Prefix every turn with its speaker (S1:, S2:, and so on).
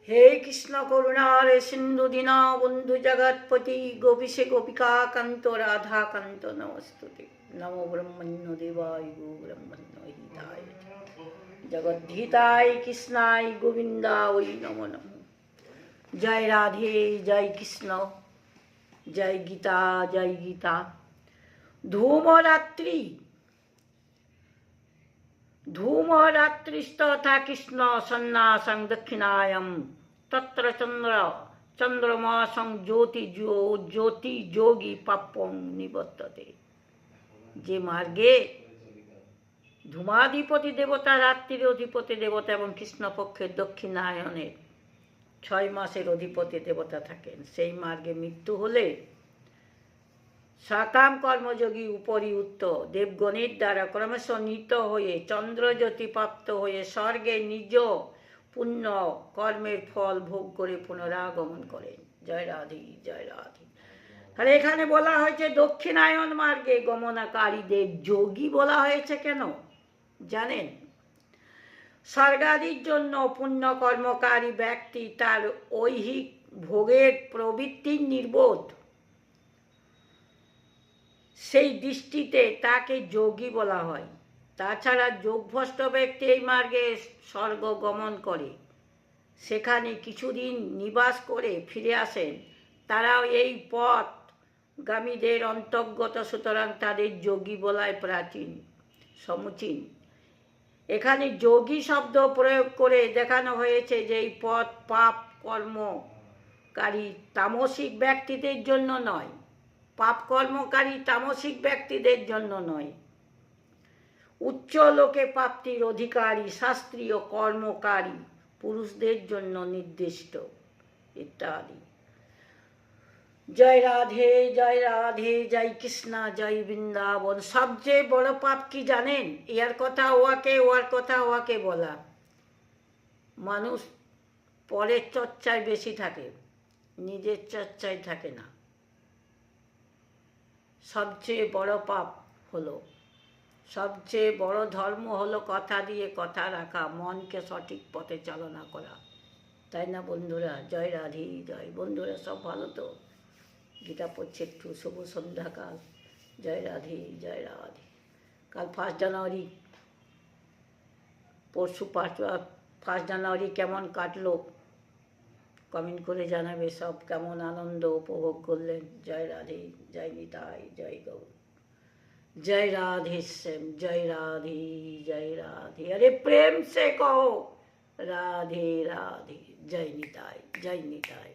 S1: हे कृष्ण करुणारे सिंधु दीनबंधु जगत्पति गोपीशे गोपिका कांत राधा कांत नमस्तुते। नमो ब्रह्मण्य देवाय गो ब्रह्मण्य हिताय जगद्धिताय कृष्णाय गोविंदाय नमो नमः। जय राधे जय कृष्ण जय गीता जय गीता। धूमरात्रि धूमरात्रिस्तथा कृष्ण सन्नासं दक्षिणायं तत्र चंद्रमासं ज्योति যোগী পাপং নিবর্ততে। যে মার্গে ধূমাধিপতি দেবতা, রাত্রির অধিপতি দেবতা এবং কৃষ্ণপক্ষের দক্ষিণায়নের 6 মাসের অধিপতি দেবতা থাকেন, সেই মার্গে মৃত্যু হলে সাকাম কর্মযোগী উপরিউক্ত দেবগণের দ্বারা ক্রমশ নীত হয়ে চন্দ্রজ্যোতি প্রাপ্ত হয়ে স্বর্গে নিজ পুণ্য কর্মের ফল ভোগ করে পুনরাগমন করেন। জয় রাধে জয় রাধে। তাহলে এখানে বলা হয়েছে দক্ষিণায়ন মার্গে গমনকারীদের যোগী বলা হয়েছে কেন জানেন? স্বর্গাদির জন্য পুণ্য কর্মকারী ব্যক্তি তার ঐহিক ভোগের প্রবৃত্তির নির্বোধ, সেই দৃষ্টিতে তাকে যোগী বলা হয়। তাছাড়া যোগভ্রষ্ট ব্যক্তি এই মার্গে স্বর্গ গমন করে সেখানে কিছুদিন নিবাস করে ফিরে আসেন, তারাও এই পথগামীদের অন্তর্গত, সুতরাং তাদের যোগী বলায় প্রাচীন সমুচীন। এখানে যোগী শব্দ প্রয়োগ করে দেখানো হয়েছে যে এই পথ পাপ কর্মকারী তামসিক ব্যক্তিদের জন্য নয়, পাপ কর্মকারী তামসিক ব্যক্তিদের জন্য নয়, উচ্চ লোকে প্রাপ্তির অধিকারী শাস্ত্রীয় কর্মকারী পুরুষদের জন্য নির্দিষ্ট ইত্যাদি। জয় রাধে জয় রাধে জয় কৃষ্ণ জয় বৃন্দাবন। সবচেয়ে বড় পাপ কি জানেন? ইয়ার কথা ওয়াকে, ওয়ার কথা ওয়াকে বলা। মানুষ পরের চর্চায় বেশি থাকে, নিজের চর্চায় থাকে না। সবচেয়ে বড় পাপ হলো, সবচেয়ে বড় ধর্ম হলো কথা দিয়ে কথা রাখা, মনকে সঠিক পথে চালনা করা, তাই না বন্ধুরা? জয় রাধে জয়। বন্ধুরা সব ভালো তো? গীতা পড়ছে একটু, শুভ সন্ধ্যাকাল। জয় রাধে জয় রাধে। কাল 1 জানুয়ারি, পরশু 1 জানুয়ারি কেমন কাটলো কমেন্ট করে জানাবে। সব কেমন আনন্দ উপভোগ করলেন? জয় রাধে জয় নিতাই জয় গৌর। जय राधे श्याम जय राधे जय राधे। अरे प्रेम से कहो राधे राधे। जय निताई जय निताई।